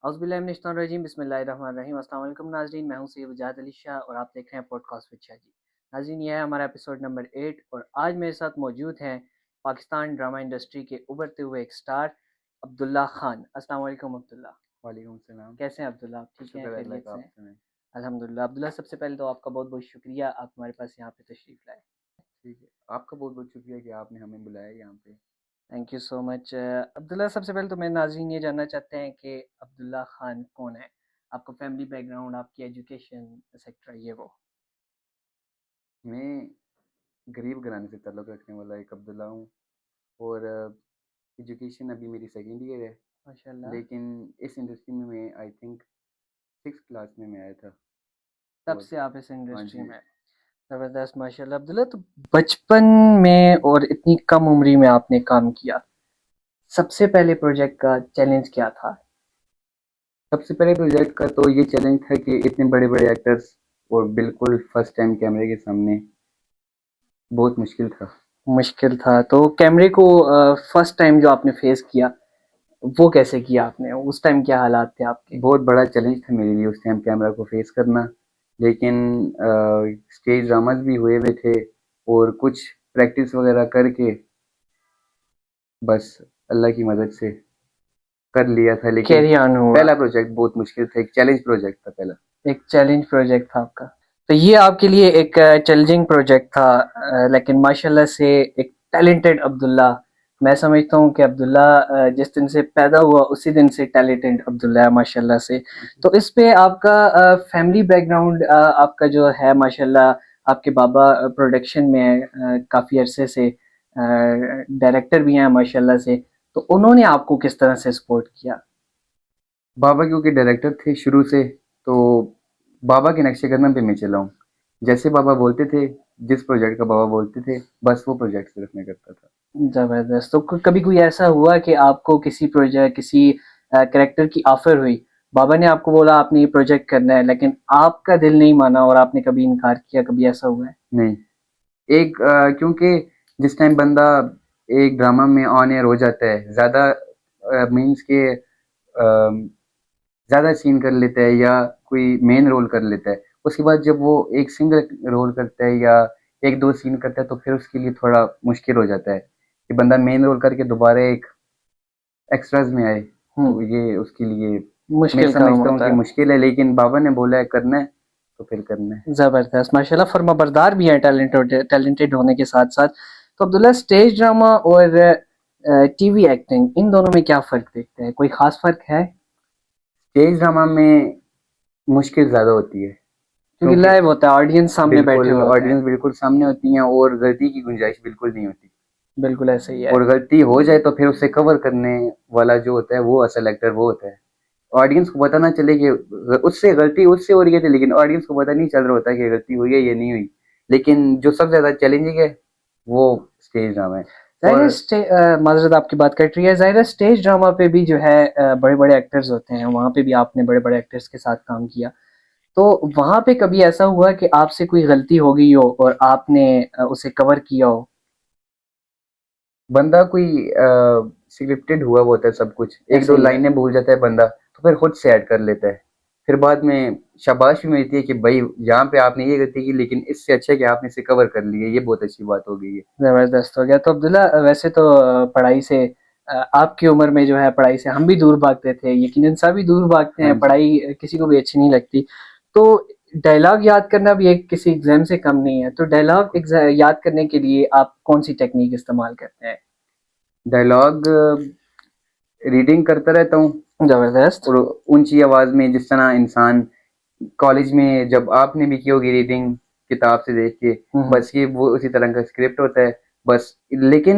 औज़ुबिल्लाहिमिनश्शैतानिर्रजीम बिस्मिल्लाहिर्रहमानिर्रहीम अस्सलाम वालेकुम नाज़रीन, मैं हूं सैयद वजाहत अली शाह और आप देख रहे हैं पॉडकास्ट विद शाह जी। नाज़रीन, यह है हमारा एपिसोड नंबर 8 और आज मेरे साथ मौजूद हैं पाकिस्तान ड्रामा इंडस्ट्री के उभरते हुए एक स्टार अब्दुल्ला खान। अस्सलाम वालेकुम अब्दुल्ला। वालेकुम सलाम। कैसे हैं अब्दुल्ला? आप ठीक हैं? शुक्र है अल्लाह खैरियत का, से आप हैं? सुनाएं। अल्हम्दुलिल्लाह। अब्दुल्ला, सबसे पहले तो आपका बहुत बहुत शुक्रिया, आप हमारे पास यहाँ पे तशरीफ़ लाए। ठीक है, आपका बहुत बहुत शुक्रिया कि आपने हमें बुलाया यहाँ पे। Thank you so much. Abdullah, सबसे पहले तो मेरे नाज़रीन ये जानना चाहते हैं कि अब्दुल्ला खान कौन है? आपका फैमिली बैकग्राउंड, आपकी एजुकेशन एक्सेट्रा, ये वो। मैं गरीब घराने से ताल्लुक़ रखने वाला एक अब्दुल्ला हूँ और एजुकेशन अभी मेरी सेकंड ईयर है, माशाल्लाह। लेकिन इस इंडस्ट्री में मैं आई थिंक 6th क्लास में मैं आया था। तब और से आप इस हाँ इंडस्ट्री जी। में हैं। ज़बरदस्त, माशाल्लाह। अब्दुल्ला, तो बचपन में और इतनी कम उम्री में आपने काम किया, सबसे पहले प्रोजेक्ट का चैलेंज क्या था? सबसे पहले प्रोजेक्ट का तो ये चैलेंज था कि इतने बड़े-बड़े एक्टर्स और बिल्कुल फर्स्ट टाइम कैमरे के सामने, बहुत मुश्किल था। मुश्किल था, तो कैमरे को फर्स्ट टाइम जो आपने फेस किया, वो कैसे किया आपने? उस टाइम क्या हालात थे आपके? बहुत बड़ा चैलेंज था मेरे लिए उस टाइम कैमरा को फेस करना, लेकिन स्टेज ड्रामास भी हुए हुए थे और कुछ प्रैक्टिस वगैरह करके बस अल्लाह की मदद से कर लिया था। लेकिन कैरी ऑन हुआ। पहला प्रोजेक्ट बहुत मुश्किल था, एक चैलेंज प्रोजेक्ट था पहला। एक चैलेंज प्रोजेक्ट था आपका, तो ये आपके लिए एक चैलेंजिंग प्रोजेक्ट था, लेकिन माशाल्लाह से एक टैलेंटेड अब्दुल्ला, मैं समझता हूँ कि अब्दुल्ला जिस दिन से पैदा हुआ उसी दिन से टैलेंटेड अब्दुल्ला है माशाल्लाह से। तो इस पे आपका फैमिली बैकग्राउंड आपका जो है माशाल्लाह, आपके बाबा प्रोडक्शन में है, काफ़ी अरसे से डायरेक्टर भी हैं माशाल्लाह से, तो उन्होंने आपको किस तरह से सपोर्ट किया? बाबा क्योंकि डायरेक्टर थे शुरू से, तो बाबा के नक्शे कदम पे मैं चला हूँ। जैसे बाबा बोलते थे, जिस प्रोजेक्ट का बाबा बोलते थे, बस वो प्रोजेक्ट सिर्फ मैं करता था। ज़बरदस्त। तो कभी कोई ऐसा हुआ कि आपको किसी प्रोजेक्ट, किसी कैरेक्टर की ऑफर हुई, बाबा ने आपको बोला आपने ये प्रोजेक्ट करना है, लेकिन आपका दिल नहीं माना और आपने कभी इनकार किया, कभी ऐसा हुआ है? नहीं, एक क्योंकि जिस टाइम बंदा एक ड्रामा में ऑन एयर हो जाता है, ज़्यादा मीन्स के ज़्यादा सीन कर लेता है या कोई मेन रोल कर लेता है, उसके बाद जब वो एक सिंगल रोल करता है या एक दो सीन करता है, तो फिर उसके लिए थोड़ा मुश्किल हो जाता है कि बंदा मेन रोल करके दोबारा एक एक्स्ट्राज में आए। तो ये उसके लिए मैं मुश्किल काम समझता हूँ होता कि है। मुश्किल है, लेकिन बाबा ने बोला है करना है तो फिर करना है। ज़बरदस्त, माशाल्लाह फर्माबरदार भी हैं टैलेंटेड होने के साथ-साथ। तो अब्दुल्ला, स्टेज ड्रामा और टीवी एक्टिंग, इन दोनों में क्या फ़र्क देखते हैं? कोई ख़ास फ़र्क है? स्टेज ड्रामा में मुश्किल ज़्यादा होती है, क्योंकि क्योंकि लाइव होता है, ऑडियंस सामने बैठे बिल्कुल हुए होते हैं। ऑडियंस बिल्कुल सामने होती है और गलती की गुंजाइश बिल्कुल नहीं होती। बिल्कुल ऐसे ही है। और गलती हो जाए तो फिर उसे कवर करने वाला जो होता है वो असल एक्टर वो होता है। ऑडियंस को पता ना चले कि उससे गलती उससे हो रही है, लेकिन ऑडियंस को पता नहीं चल रहा होता कि गलती हुई है या नहीं हुई। लेकिन जो सबसे ज़्यादा चैलेंजिंग है वो स्टेज ड्रामा है। ज़ाहिर और है, माज़रत आपकी बात कट रही है। ज़ाहिर है, स्टेज ड्रामा पे भी जो है बड़े-बड़े एक्टर्स होते हैं, वहाँ पे भी आपने बड़े-बड़े एक्टर्स के साथ काम किया। तो वहाँ पे कभी ऐसा हुआ कि आपसे कोई गलती हो गई हो और आपने उसे कवर किया हो? बंदा कोई स्क्रिप्टेड हुआ होता है सब कुछ, एक ऐसे दो ही है। लाइनें भूल जाता है बंदा, तो फिर खुद से ऐड कर लेता है। फिर बाद में शाबाश भी मिलती है कि भाई यहाँ पे आपने ये गलती की, लेकिन इससे अच्छा है कि आपने इसे कवर कर लिया, ये बहुत अच्छी बात हो गई है। ज़बरदस्त हो गया। तो अब्दुल्ला, वैसे तो पढ़ाई से आपकी उम्र में जो है पढ़ाई से हम भी दूर भागते थे, यकीनन सभी दूर भागते हाँ हैं, जी। पढ़ाई किसी को भी अच्छी नहीं लगती। तो डायलॉग याद करना भी एक किसी एग्ज़ाम से कम नहीं है। तो डायलॉग याद करने के लिए आप कौन-सी टेक्नीक इस्तेमाल करते हैं? डायलॉग रीडिंग करता रहता हूँ ज़बरदस्त। और ऊंची आवाज में, जिस तरह इंसान कॉलेज में जब आपने भी की होगी रीडिंग किताब से देख के, हुँ, हुँ। बस ये वो उसी तरह का स्क्रिप्ट होता है बस। लेकिन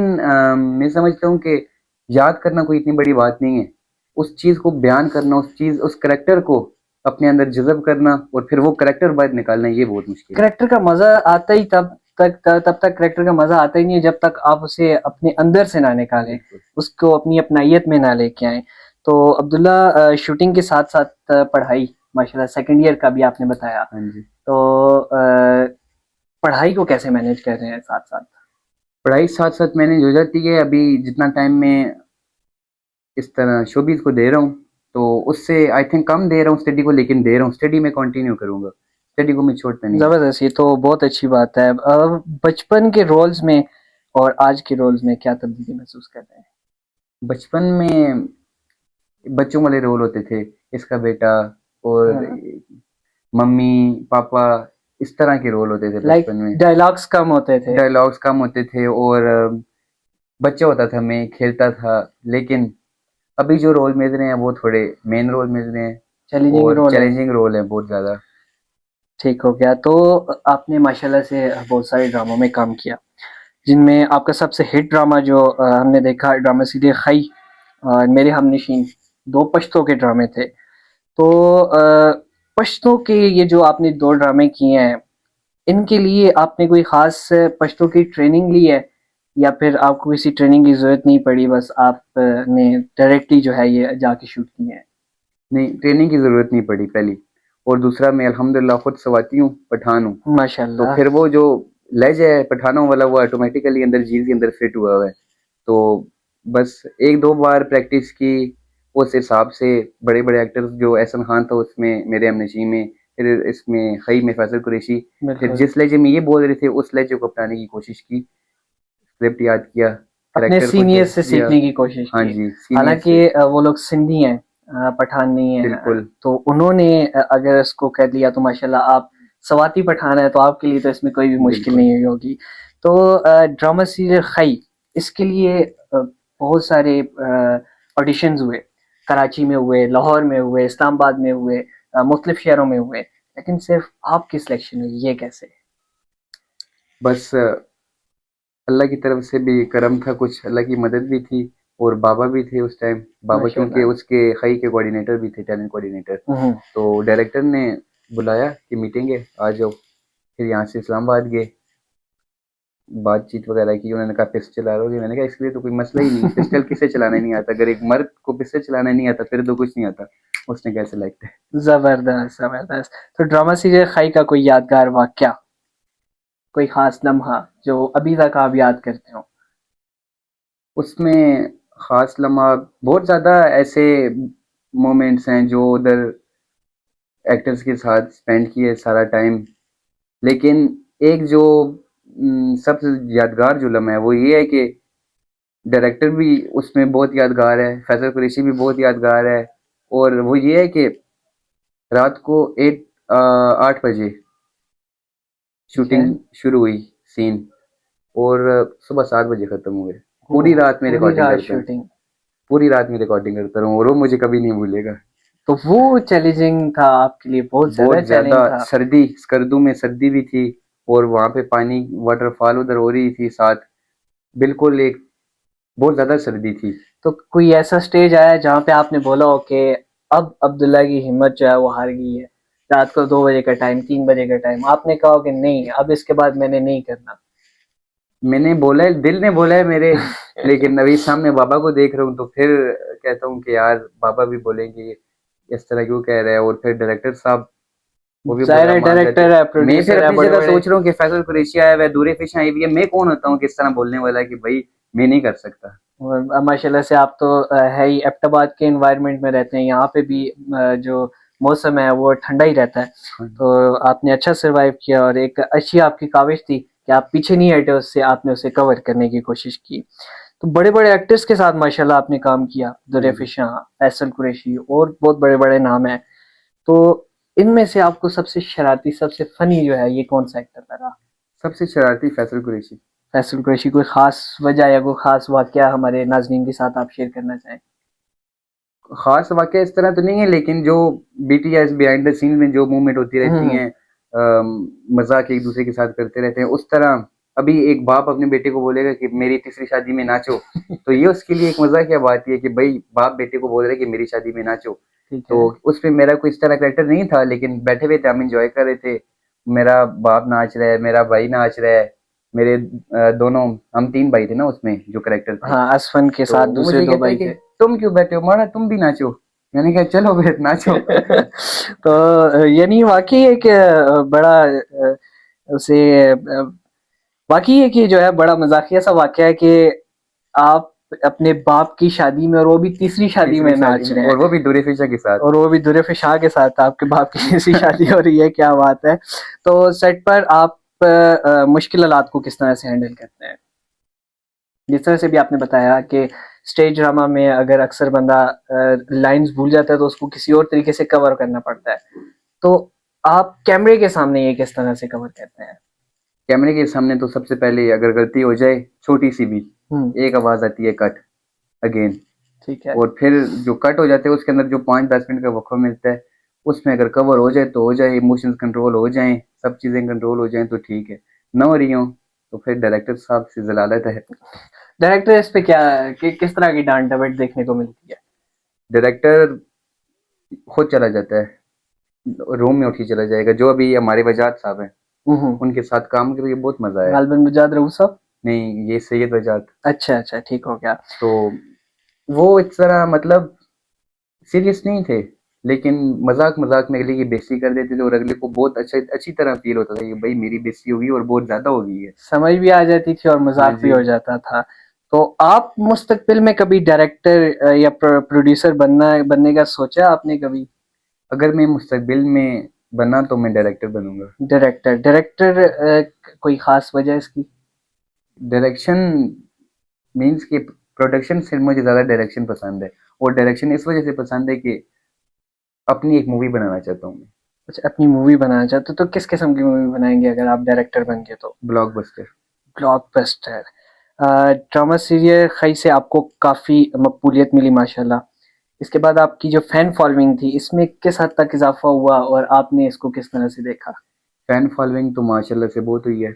मैं समझता हूँ कि याद करना कोई इतनी बड़ी बात नहीं है, उस चीज को बयान करना, उस करेक्टर को अपने अंदर जज्ब करना और फिर वो करेक्टर बाहर निकालना, ये बहुत मुश्किल है। करैक्टर का मज़ा आता ही तब तक करैक्टर का मज़ा आता ही नहीं है जब तक आप उसे अपने अंदर से ना निकालें, बिल्कुल। उसको अपनी अपनाइयत में ना लेके आएँ। तो अब्दुल्ला, शूटिंग के साथ-साथ पढ़ाई, माशाल्लाह सेकंड ईयर का भी आपने बताया। हाँ जी। तो पढ़ाई को कैसे मैनेज कर रहे हैं साथ-साथ? पढ़ाई साथ साथ मैंने हो जाती है, अभी जितना टाइम मैं इस तरह शोबीज को दे रहा हूँ, तो उससे आई थिंक कम दे रहा हूँ स्टडी को, लेकिन दे रहा हूँ, स्टडी में कंटिन्यू करूंगा, स्टडी को मैं छोड़ता नहीं। जबरदस्त, ये तो बहुत अच्छी बात है। बचपन के रोल्स में और आज के रोल्स में क्या तब्दीली महसूस कर रहे हैं? बचपन में बच्चों वाले रोल होते थे, इसका बेटा और हाँ, मम्मी पापा, इस तरह के रोल होते थे लाइक बचपन में। डायलॉग्स कम होते थे। डायलॉग्स कम होते थे और बच्चा होता था, मैं खेलता था। लेकिन अभी जो रोल मिल रहे हैं वो थोड़े मेन रोल मिल रहे हैं चैलेंजिंग और रोल है। चैलेंजिंग रोल है बहुत ज़्यादा। ठीक हो गया। तो आपने माशाल्लाह से बहुत सारे ड्रामों में काम किया, जिनमें आपका सबसे हिट ड्रामा जो हमने देखा, ड्रामा सीरीज खई और मेरे हमनशीन, दो पश्तों के ड्रामे थे। तो पश्तों के ये जो आपने दो ड्रामे किए हैं, इनके लिए आपने कोई खास पश्तों की ट्रेनिंग ली है, या फिर आपको किसी ट्रेनिंग की जरूरत नहीं पड़ी, बस आपने डायरेक्टली जो है ये जाके शूट किए हैं? नहीं, ट्रेनिंग की ज़रूरत नहीं पड़ी पहली, और दूसरा मैं अल्हम्दुलिल्लाह खुद सवाती हूँ, पठान हूँ। तो माशाल्लाह। फिर वो जो लहजा है पठानों वाला वो ऑटोमेटिकली अंदर जीन के अंदर फिट हुआ हुआ है। तो बस एक दो बार प्रैक्टिस की, उस हिसाब से बड़े बड़े एक्टर्स जो एहसन खान था उसमें, मेरे हमनशीं में, फिर इसमें खई में फैसल कुरैशी, फिर बिल्कुल। जिस लहजे में ये बोल रहे थे उस लहजे को अपनाने की कोशिश की, स्क्रिप्ट याद किया, अपने करेक्टर को सीनियर से दिया। सीखने की कोशिश हाँ की। जी, सीनियर हालांकि से। वो लोग सिंधी हैं, पठान नहीं है। बिल्कुल। तो उन्होंने अगर इसको कर लिया तो माशाल्लाह, आप सवाती पठान है तो आपके लिए तो इसमें कोई भी मुश्किल बिल्कुल। नहीं हुई होगी। तो ड्रामा सीरियल खई, इसके लिए बहुत सारे ऑडिशंस हुए, कराची में हुए, लाहौर में हुए, इस्लामाबाद में हुए, मुख्तलिफ शहरों में हुए, लेकिन सिर्फ आपकी सिलेक्शन हुई, ये कैसे? बस अल्लाह की तरफ से भी करम था, कुछ अल्लाह की मदद भी थी, और बाबा भी थे उस टाइम। बाबा क्योंकि माशाल्लाह। उसके खई के कोऑर्डिनेटर भी थे, टैलेंट कोऑर्डिनेटर। हम्म। तो डायरेक्टर ने बुलाया कि मीटिंग है, आ जाओ। फिर यहाँ से इस्लामाबाद गए, बातचीत वगैरह की। उन्होंने कहा पिस्टल चला रहे हो? मैंने कहा इसके लिए तो कोई मसला ही नहीं, पिस्टल किसे चलाना नहीं आता? अगर एक मर्द को पिस्टल चलाना नहीं आता फिर तो कुछ नहीं आता। उसने कहा सिलेक्ट है। जबरदस्त, जबरदस्त। तो ड्रामा सीरियल खाई का कोई यादगार वाकया, कोई खास लम्हा जो अभी तक आप याद करते हो? उसमें खास लम्हा बहुत ज़्यादा ऐसे मोमेंट्स हैं जो उधर एक्टर्स के साथ स्पेंड किए सारा टाइम। लेकिन एक जो सबसे यादगार जो लम्हा है वो ये है कि डायरेक्टर भी उसमें बहुत यादगार है, फैसल कुरैशी भी बहुत यादगार है। और वो ये है कि रात को 8 बजे ठीक है। शूटिंग शुरू हुई, सीन, और सुबह 7 बजे ख़त्म हुए। ओह, पूरी रात में पूरी रिकॉर्डिंग रात करता है, शूटिंग। पूरी रात में रिकॉर्डिंग करता रहूँ, और वो मुझे कभी नहीं भूलेगा। तो वो चैलेंजिंग था आपके लिए, बहुत ज्यादा बहुत ज़्यादा चैलेंज था। सर्दी, स्कर्दू में सर्दी भी थी, और वहाँ पे पानी वाटरफॉल उधर हो रही थी साथ, बिल्कुल एक बहुत ज़्यादा सर्दी थी। तो कोई ऐसा स्टेज आया जहाँ पे आपने बोला हो कि अब अब्दुल्ला की हिम्मत जो है वो हार गई है, रात को 2 बजे का टाइम, 3 बजे का टाइम, आपने कहा हो कि नहीं, अब इसके बाद मैंने नहीं करना? मैंने बोला है, दिल ने बोला है मेरे, लेकिन अभी सामने बाबा को देख रहा हूँ तो फिर कहता हूँ कि यार बाबा भी बोलेंगे इस तरह क्यों कह रहा है, और फिर डायरेक्टर साहब वो भी जाहिर बुरा है, मान जाते डायरेक्टर हैं। है, मैं फिर प्रोड्यूसर है, अपनी बड़े जगह बड़े। सोच रहा हूँ कि फैसल कुरैशी आया हुआ है, दूरे फिश आई हुई है, मैं कौन होता हूँ किस तरह बोलने वाला है कि भाई मैं नहीं कर सकता। और माशाल्लाह से आप तो है ही एबटाबाद के एनवायरनमेंट में रहते हैं, यहाँ पे भी जो मौसम है वो ठंडा ही रहता है। हाँ, तो आपने अच्छा सरवाइव किया, और एक अच्छी आपकी काविश थी कि आप पीछे नहीं हटे उससे, आपने उसे कवर करने की कोशिश की। तो बड़े बड़े एक्टर्स के साथ माशाल्लाह आपने काम किया, दुर्रे जी। फिशा, फैसल कुरैशी, और बहुत बड़े बड़े नाम हैं। तो इनमें से आपको सबसे शरारती, सबसे फनी जो है, ये कौन सा एक्टर लगा? सबसे शरारती फैसल कुरैशी। फैसल कुरैशी। कोई खास वजह या कोई खास वाकया हमारे नाजरीन के साथ आप शेयर करना चाहें? खास वाकया इस तरह तो नहीं है, लेकिन जो बीटीएस बिहाइंड द सीन में जो मूवमेंट होती रहती हम्म। हैं, मजाक एक दूसरे के साथ करते रहते हैं, उस तरह अभी एक बाप अपने बेटे को बोलेगा कि मेरी तीसरी शादी में नाचो, तो ये उसके लिए एक मजाकिया बात है कि भाई बाप बेटे को बोल रहे कि मेरी शादी में नाचो। ठीक तो है। उसमें मेरा कोई इस तरह करेक्टर नहीं था, लेकिन बैठे हुए थे, हम इंजॉय कर रहे थे। मेरा बाप नाच रहा है, मेरा भाई नाच रहा है, मेरे दोनों, हम 3 भाई थे ना उसमें जो करेक्टर थे। हाँ, असफन के तो साथ वो दूसरे मुझे दो कहता है भाई कि थे। तुम क्यों बैठे हो, माना तुम भी नाचो। मैंने कहा चलो फिर नाचो। तो यानी वाकई एक बड़ा उसे वाकई है कि जो है बड़ा मजाकिया सा वाकया है कि आप अपने बाप की शादी में, और वो भी तीसरी शादी में नाच रहे और हैं, वो भी दूरी फिशा के साथ। और वो भी दुर्रे फिशा के साथ आपके बाप की तीसरी शादी हो रही है, क्या बात है। तो सेट पर आप मुश्किल हालात को किस तरह से हैंडल करते हैं? जिस तरह से भी आपने बताया कि स्टेज ड्रामा में अगर अक्सर बंदा लाइंस भूल जाता है तो उसको किसी और तरीके से कवर करना पड़ता है, तो आप कैमरे के सामने ये किस तरह से कवर करते हैं? कैमरे के सामने तो सबसे पहले अगर गलती हो जाए छोटी सी भी, एक आवाज आती है कट अगेन। ठीक है। और फिर जो कट हो जाते हैं उसके अंदर जो 5-10 मिनट का वक्फा मिलता है, उसमें अगर कवर हो जाए तो हो जाए, इमोशंस कंट्रोल हो जाएं, सब चीज़ें कंट्रोल हो जाएं तो ठीक है। ना हो रही हो तो फिर डायरेक्टर साहब से जलालत है। डायरेक्टर इस पे क्या किस तरह की डांट डपट देखने को मिलती है? डायरेक्टर खुद चला जाता है, रूम में उठ के चला जाएगा। जो अभी हमारे वजाद साहब हैं, हम्म। उनके साथ काम करके बहुत मजा आया। गालिबन मुजाद रहू साहब। नहीं, ये सैयद वजाद। अच्छा अच्छा, ठीक हो गया। तो वो इस तरह मतलब सीरियस नहीं थे, लेकिन मजाक मजाक में अगले की बेइज्जती कर देते थे, और अगले को बहुत अच्छी तरह फील होता था कि भाई मेरी बेइज्जती होगी और बहुत ज्यादा हो गई है। समझ भी आ जाती थी और हाँ मजाक भी जी। हो जाता था। तो आप मुस्तकबिल में कभी डायरेक्टर या प्रोड्यूसर बनने का सोचा आपने कभी? अगर मैं मुस्तकबिल में बना तो मैं डायरेक्टर बनूंगा। डायरेक्टर डायरेक्टर कोई खास वजह इसकी? डायरेक्शन मीन्स कि प्रोडक्शन से मुझे ज़्यादा डायरेक्शन पसंद है, और डायरेक्शन इस वजह से पसंद है कि अपनी एक मूवी बनाना चाहता हूँ मैं। अच्छा, अपनी मूवी बनाना चाहते हो तो किस किस्म की मूवी बनाएंगे अगर आप डायरेक्टर बन गए तो? ब्लॉकबस्टर। ब्लॉकबस्टर। ड्रामा सीरियल खई से आपको काफ़ी मकबूलियत मिली माशाल्लाह। इसके बाद आपकी जो फ़ैन फॉलोइंग थी, इसमें किस हद तक इज़ाफ़ा हुआ और आपने इसको किस तरह से देखा? फैन फॉलोइंग तो माशाल्लाह से बहुत हुई है,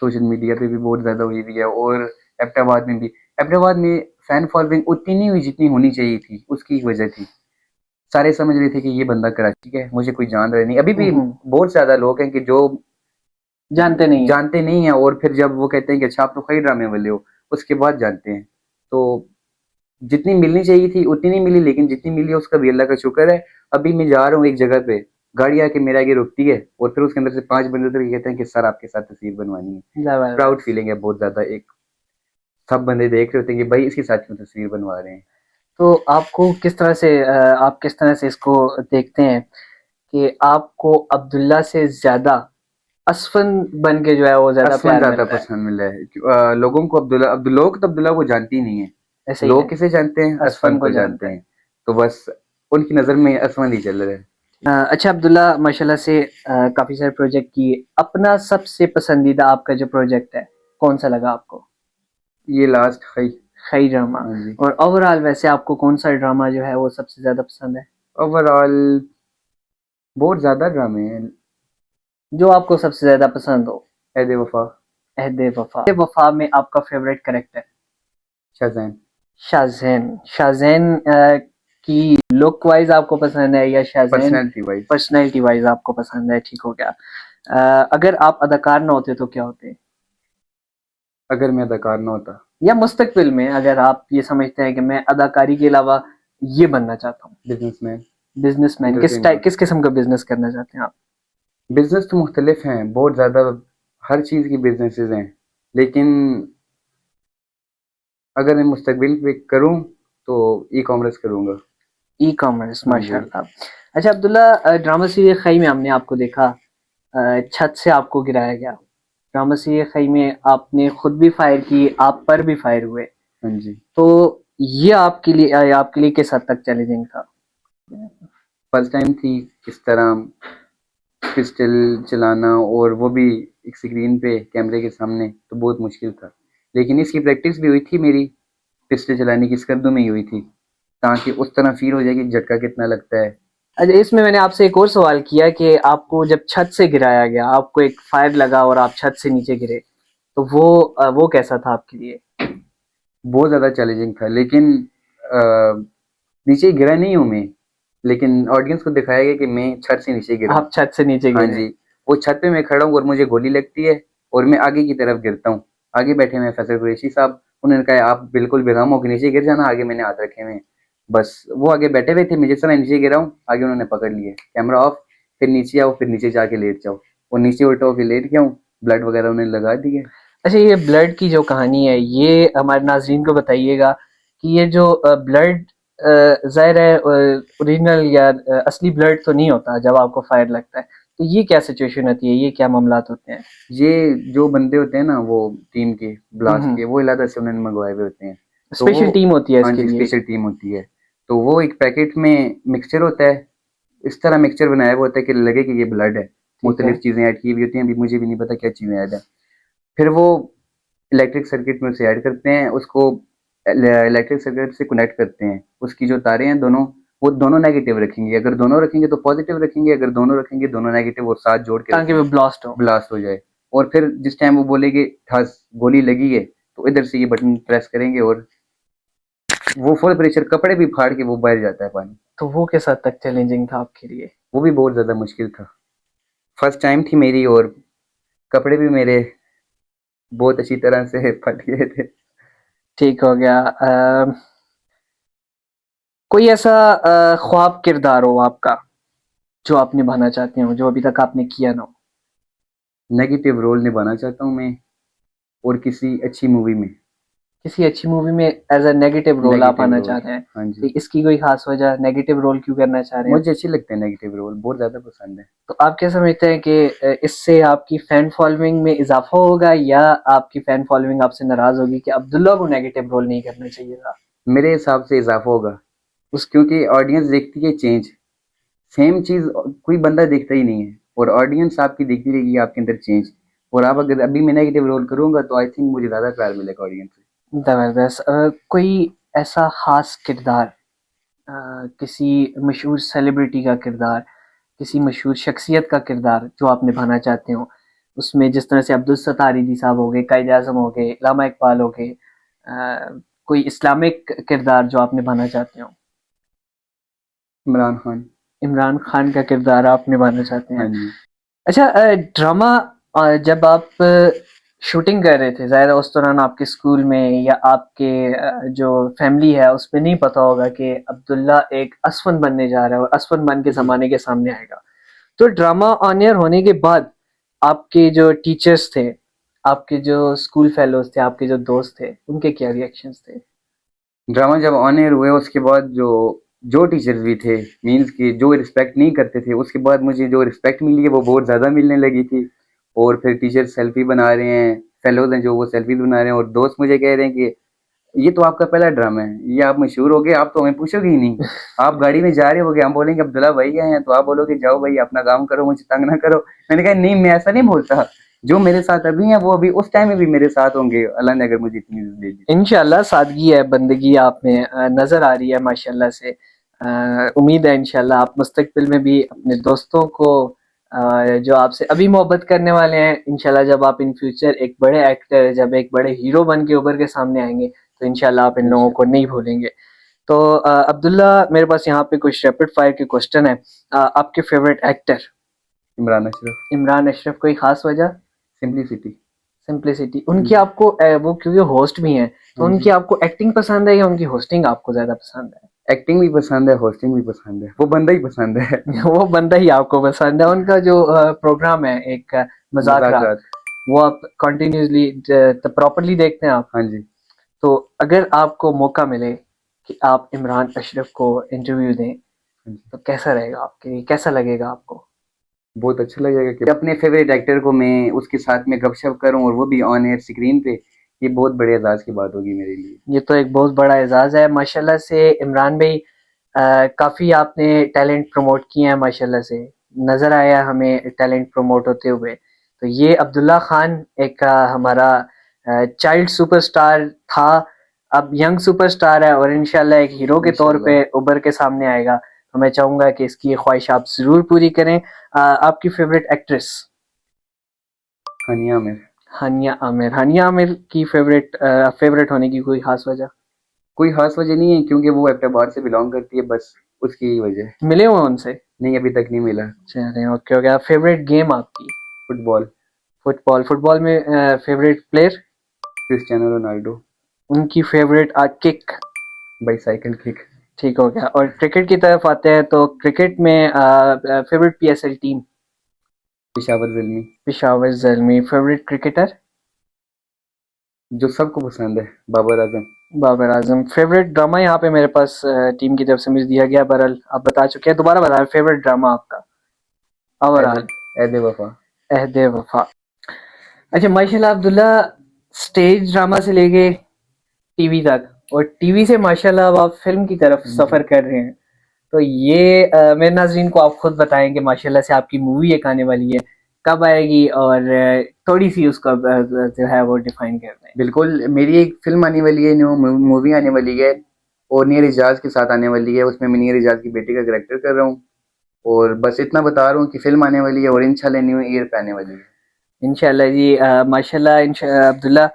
सोशल मीडिया पे भी बहुत ज़्यादा हुई हुई है, और एबटाबाद में भी। एबटाबाद में फैन फॉलोइंग उतनी नहीं हुई जितनी होनी चाहिए थी, उसकी एक वजह थी। सारे समझ रहे थे कि ये बंदा कराची का है, मुझे कोई जान रहा नहीं। अभी भी बहुत ज़्यादा लोग हैं कि जो जानते नहीं हैं, और फिर जब वो कहते हैं कि अच्छा आप तो कई ड्रामे वाले हो, उसके बाद जानते हैं। तो जितनी मिलनी चाहिए थी उतनी नहीं मिली, लेकिन जितनी मिली है उसका भी अल्लाह का शुक्र है। अभी मैं जा रहा हूँ एक जगह पे, गाड़ी आके मेरे आगे रुकती है, और फिर उसके अंदर से 5 बंदे तो ये कहते हैं कि सर आपके साथ तस्वीर बनवानी है। प्राउड फीलिंग है बहुत ज़्यादा। एक सब बंदे देख रहे होते हैं कि भाई इसके साथ क्यों तस्वीर बनवा रहे हैं। तो आपको किस तरह से आप किस तरह से इसको देखते हैं कि आपको अब्दुल्ला से ज़्यादा असफ़न बन के जो है वो ज़्यादा असमन प्यार ज़्यादा मिलता है? पसंद मिला है। लोगों को लोग तो अब्दुल्ला को जानते ही नहीं है। ऐसे ही है, लोग किसे जानते हैं? असफन असफ़न को को जानते जानते हैं। हैं। तो बस उनकी नज़र में असफन ही चल रहा है। अच्छा अब्दुल्ला माशाल्लाह से काफ़ी सारे प्रोजेक्ट किए। अपना सबसे पसंदीदा आपका जो प्रोजेक्ट है, कौन-सा लगा आपको? ये लास्ट खई। खई ड्रामा। हाँ जी। और ओवरऑल वैसे आपको कौन-सा ड्रामा जो है वो सबसे ज़्यादा पसंद है? ओवरऑल बहुत ज़्यादा ड्रामे हैं। जो आपको सबसे ज़्यादा पसंद हो? ऐद वफा। अहद वफ़ा। अहद वफ़ा में आपका फ़ेवरेट कैरेक्टर? शाहजैन। शाहज़ैन। शाहज़ैन की लुक वाइज़ आपको पसंद है या Shahzain personality wise. Personality wise आपको पसंद है? ठीक हो गया। अगर आप अदाकार ना होते तो क्या होते? अगर मैं अदाकार ना होता, या मुस्तकबिल में अगर आप ये समझते हैं कि मैं अदाकारी के अलावा ये बनना चाहता हूँ? बिजनेसमैन। बिज़नेसमैन। एंटरटेनर। किस किस्म का बिज़नेस करना चाहते हैं आप? बिजनेस तो मुख्तलिफ हैं, बहुत ज़्यादा। हर चीज़ की बिजनेसेस हैं, लेकिन अगर मैं मुस्तकबिल पे करूँ तो ई कॉमर्स करूँगा। ई-कॉमर्स, हाँ जी। माशाल्लाह। अच्छा अब्दुल्ला, ड्रामा सीरियल खई में हमने आपको देखा छत से आपको गिराया गया। ड्रामा सीरियल खई में आपने खुद भी फायर की, आप पर भी फायर हुए। हाँ जी। तो ये आपके लिए किस हद तक चैलेंजिंग था? फर्स्ट टाइम थी इस तरह पिस्टल चलाना, और वो भी एक स्क्रीन पे कैमरे के सामने, तो बहुत मुश्किल था। लेकिन इसकी प्रैक्टिस भी हुई थी मेरी, पिस्टल चलाने की स्कर्दों में ही हुई थी, ताकि उस तरह फील हो जाए कि झटका कितना लगता है। अच्छा, इसमें मैंने आपसे एक और सवाल किया कि आपको जब छत से गिराया गया, आपको एक फायर लगा और आप छत से नीचे गिरे, तो वो कैसा था आपके लिए? बहुत ज़्यादा चैलेंजिंग था, लेकिन नीचे गिरा नहीं हूँ मैं, लेकिन ऑडियंस को दिखाया गया कि मैं छत से नीचे गिरा हूँ। आप छत से नीचे हाँ गिरे। जी। वो छत पे मैं खड़ा हूँ और मुझे गोली लगती है, और मैं आगे की तरफ गिरता हूँ। आगे बैठे हुए हैं फैसल कुरैशी साहब, उन्होंने कहा आप बिल्कुल बेगम हो के नीचे गिर जाना, आगे मैंने हाथ रखे हुए हैं। बस वो आगे बैठे हुए थे, मैं जिस तरह नीचे गिरा हूँ आगे उन्होंने पकड़ लिया, कैमरा ऑफ, फिर नीचे आओ, फिर नीचे जाके लेट जाओ। और नीचे उल्टा होकर लेट गया हूँ, ब्लड वगैरह उन्होंने लगा दिया। अच्छा, ये ब्लड की जो कहानी है ये हमारे नाजरीन को बताइएगा कि ये जो ब्लड ज़ाहिर है ओरिजिनल या असली ब्लड तो नहीं होता जब आपको फायर लगता है, तो ये क्या सिचुएशन होती है, ये क्या मामलात होते हैं? ये जो बंदे होते हैं ना वो टीम के ब्लास्ट हम्म। के, वो इलाका से उन्होंने मंगवाए हुए होते हैं। तो वो, स्पेशल टीम होती है हाँ इसके जी, लिए? स्पेशल टीम होती है। तो वो एक पैकेट में मिक्सचर होता है, इस तरह मिक्सचर बनाया हुआ होता है कि लगे कि ये ब्लड है। ठीक है। मुख्तलिफ चीज़ें ऐड की हुई होती हैं, अभी मुझे भी नहीं पता क्या चीज़ें ऐड है। फिर वो इलेक्ट्रिक सर्किट में उसे ऐड करते हैं, उसको इलेक्ट्रिक सर्किट से कनेक्ट करते हैं। उसकी जो तारें हैं दोनों, वो दोनों नेगेटिव रखेंगे, अगर दोनों रखेंगे तो पॉजिटिव रखेंगे, अगर दोनों रखेंगे दोनों नेगेटिव, और साथ जोड़ के ताकि वो रखेंगे, ब्लास्ट हो। ब्लास्ट हो जाए। और फिर जिस टाइम वो बोलेंगे ठस गोली लगी है, तो इधर से ये बटन प्रेस करेंगे और वो फुल प्रेशर कपड़े भी फाड़ के वो बह जाता है पानी। तो वो किस हद तक चैलेंजिंग था आपके लिए? वो भी बहुत ज़्यादा मुश्किल था, फर्स्ट टाइम थी मेरी, और कपड़े भी मेरे बहुत अच्छी तरह से फट गए थे। ठीक हो गया। कोई ऐसा ख्वाब किरदार हो आपका जो आप निभाना चाहते हो, जो अभी तक आपने किया ना हो? नेगेटिव रोल निभाना चाहता हूँ मैं, और किसी अच्छी मूवी में किसी अच्छी मूवी में एज अ नेगेटिव रोल आप नेगेटिव आना रोल। चाह रहे हैं? हाँ तो जी, इसकी कोई खास वजह, नेगेटिव रोल क्यों करना चाह रहे हैं? मुझे अच्छे लगते हैं नेगेटिव रोल, बहुत ज़्यादा पसंद है। तो आप क्या समझते हैं कि इससे आपकी फैन फॉलोइंग में इजाफा होगा या आपकी फैन फॉलोइंग आपसे नाराज होगी कि अब्दुल्ला को नेगेटिव रोल नहीं करना चाहिए था? मेरे हिसाब से इजाफा होगा उस, क्योंकि ऑडियंस देखती है चेंज, सेम चीज़ कोई बंदा देखता ही नहीं है, और ऑडियंस आपकी देखती रहेगी आपके अंदर चेंज। और आप अगर अभी मैं नेगेटिव रोल करूंगा तो आई थिंक मुझे ज़्यादा प्यार मिलेगा ऑडियंस से। जबरदस्त। कोई ऐसा खास किरदार, किसी मशहूर सेलिब्रिटी का किरदार, किसी मशहूर शख्सियत का किरदार जो आप निभाना चाहते हो, उसमें जिस तरह से अब्दुल सत्तार ईदी साहब हो गए, कायद आज़म हो गए, इलामा इकबाल हो गए, कोई इस्लामिक किरदार जो आप निभाना चाहते हो? इमरान खान। इमरान खान का किरदार आप निभाना चाहते हाँ हैं? जी। अच्छा, ड्रामा जब आप शूटिंग कर रहे थे, ज़ाहिर है उस दौरान आपके स्कूल में या आपके जो फैमिली है उसमें नहीं पता होगा कि अब्दुल्ला एक असफन बनने जा रहा है और असफन बन के जी। ज़माने के सामने आएगा। तो ड्रामा ऑन एयर होने के बाद आपके जो टीचर्स थे, आपके जो स्कूल फेलोज थे, आपके जो दोस्त थे, उनके क्या रिएक्शंस थे? ड्रामा जब ऑन एयर हुए उसके बाद जो जो टीचर्स भी थे, मीन्स कि जो रिस्पेक्ट नहीं करते थे, उसके बाद मुझे जो रिस्पेक्ट मिली है वो बहुत ज़्यादा मिलने लगी थी। और फिर टीचर सेल्फी बना रहे हैं, फेलोज हैं जो वो सेल्फी बना रहे हैं, और दोस्त मुझे कह रहे हैं कि ये तो आपका पहला ड्रामा है, ये आप मशहूर हो गए, आप तो हमें पूछोगे ही नहीं। आप गाड़ी में जा रहे होगे, हम बोलेंगे अब्दुल्ला भाई आए हैं, तो आप बोलोगे जाओ भाई अपना काम करो, मुझे तंग ना करो। मैंने कहा नहीं, मैं ऐसा नहीं बोलता, जो मेरे साथ अभी हैं वो अभी उस टाइम में भी मेरे साथ होंगे, अल्लाह ने अगर मुझे इतनी दे दी। इंशाल्लाह सादगी है, बंदगी आप में नज़र आ रही है माशाल्लाह से। उम्मीद है इंशाल्लाह आप मुस्तकबिल में भी अपने दोस्तों को जो आपसे अभी मोहब्बत करने वाले हैं, इंशाल्लाह जब आप इन फ्यूचर एक बड़े एक्टर, जब एक बड़े हीरो बन के उभर के सामने आएंगे, तो इंशाल्लाह आप इन लोगों को नहीं भूलेंगे। तो अब्दुल्ला, मेरे पास यहाँ पे कुछ रैपिड फायर के क्वेश्चन है। आपके फेवरेट एक्टर? इमरान अशरफ। इमरान अशरफ। कोई खास वजह? सिंपलिसिटी। सिंप्लिसिटी। उनकी आपको वो क्योंकि होस्ट भी हैं, तो हाँ उनकी जी, आपको एक्टिंग पसंद है या उनकी होस्टिंग आपको ज्यादा पसंद है? एक्टिंग भी पसंद है, होस्टिंग भी पसंद है, वो बंदा ही पसंद है। वो बंदा ही आपको पसंद है। उनका जो प्रोग्राम है एक मजाक रात, मजाक। वो आप कंटिन्यूसली प्रॉपरली देखते हैं आप? हाँ जी। तो अगर आपको मौका मिले कि आप इमरान अशरफ को इंटरव्यू दें, हाँ जी। तो कैसा रहेगा आपके लिए, कैसा लगेगा आपको? बहुत अच्छा लगेगा कि अपने फेवरेट एक्टर को मैं उसके साथ में गपशप करूं, और वो भी ऑन एयर स्क्रीन पे, ये बहुत बड़े एजाज की बात होगी मेरे लिए। ये तो एक बहुत बड़ा एजाज़ है माशाल्लाह से। इमरान भाई, काफ़ी आपने टैलेंट प्रमोट किए हैं माशाल्लाह से, नज़र आया हमें टैलेंट प्रमोट होते हुए। तो ये अब्दुल्ला खान एक हमारा चाइल्ड सुपरस्टार था, अब यंग सुपरस्टार है और इंशाल्लाह एक हीरो के तौर पे इंशाल्लाह। उभर के सामने आएगा। तो मैं चाहूँगा कि इसकी ये ख्वाहिश आप ज़रूर पूरी करें। आपकी फेवरेट एक्ट्रेस? हानिया आमिर। हानिया आमिर। हानिया आमिर की फेवरेट होने की कोई खास वजह? कोई खास वजह नहीं है, क्योंकि वो एबटाबाद से बिलोंग करती है, बस उसकी ही वजह है। मिले हुए उनसे? नहीं, अभी तक नहीं मिला। चलिए, ओके हो गया। फेवरेट गेम आपकी? फुटबॉल। फुटबॉल। फुटबॉल में फेवरेट प्लेयर? Cristiano Ronaldo. उनकी फेवरेट किक? Bicycle kick. ठीक हो गया। और क्रिकेट की तरफ आते हैं, तो क्रिकेट में favourite PSL team? Peshawar Zalmi. Peshawar Zalmi. Favourite cricketer? जो सबको पसंद है, बाबर आजम। बाबर आजम। फेवरेट ड्रामा यहाँ पे मेरे पास टीम की तरफ से मुझे दिया गया बहरहाल आप बता चुके हैं, दोबारा बताएं फेवरेट ड्रामा आपका ऐद ओवरऑल। ऐद वफा। अहदे वफा। अच्छा माशाल्लाह अब्दुल्ला, स्टेज ड्रामा से लेके टीवी तक और टीवी से माशाल्लाह अब आप फिल्म की तरफ सफर कर रहे हैं, तो ये मेरे नाज़रीन को आप खुद बताएं कि माशाल्लाह से आपकी मूवी एक आने वाली है, कब आएगी और थोड़ी सी उसका जो है वो डिफाइन कर दें। बिल्कुल, मेरी एक फिल्म आने वाली है, न्यू मूवी आने वाली है, और नियर इजाज के साथ आने वाली है। उसमें मैं नियर इजाज की बेटी का करेक्टर कर रहा हूँ। और बस इतना बता रहा हूँ कि फिल्म आने वाली है और इंशाल्लाह न्यू ईयर पे आने वाली है। इंशाल्लाह जी। माशाल्लाह अब्दुल्ला,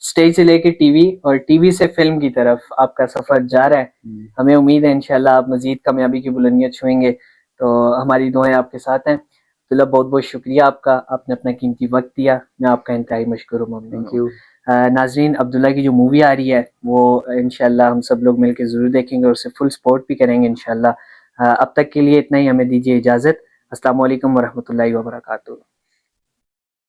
स्टेज से लेके टीवी और टीवी से फिल्म की तरफ आपका सफर जा रहा है। हमें उम्मीद है इंशाल्लाह आप मजीद कामयाबी की बुलंदियां छुएंगे, तो हमारी दुआएं आपके साथ हैं। अब्दुल्ला बहुत बहुत शुक्रिया आपका, आपने अपना कीमती वक्त दिया, मैं आपका इंतहाई मशकूर और ममनून थैंक हूँ। यू। नाजरीन अब्दुल्ला की जो मूवी आ रही है वो इंशाल्लाह हम सब लोग मिलकर ज़रूर देखेंगे और उसे फुल सपोर्ट भी करेंगे इंशाल्लाह। अब तक के लिए इतना ही, हमें दीजिए इजाज़त। अस्सलाम वालेकुम वरहमतुल्लाहि वबरकातुहू।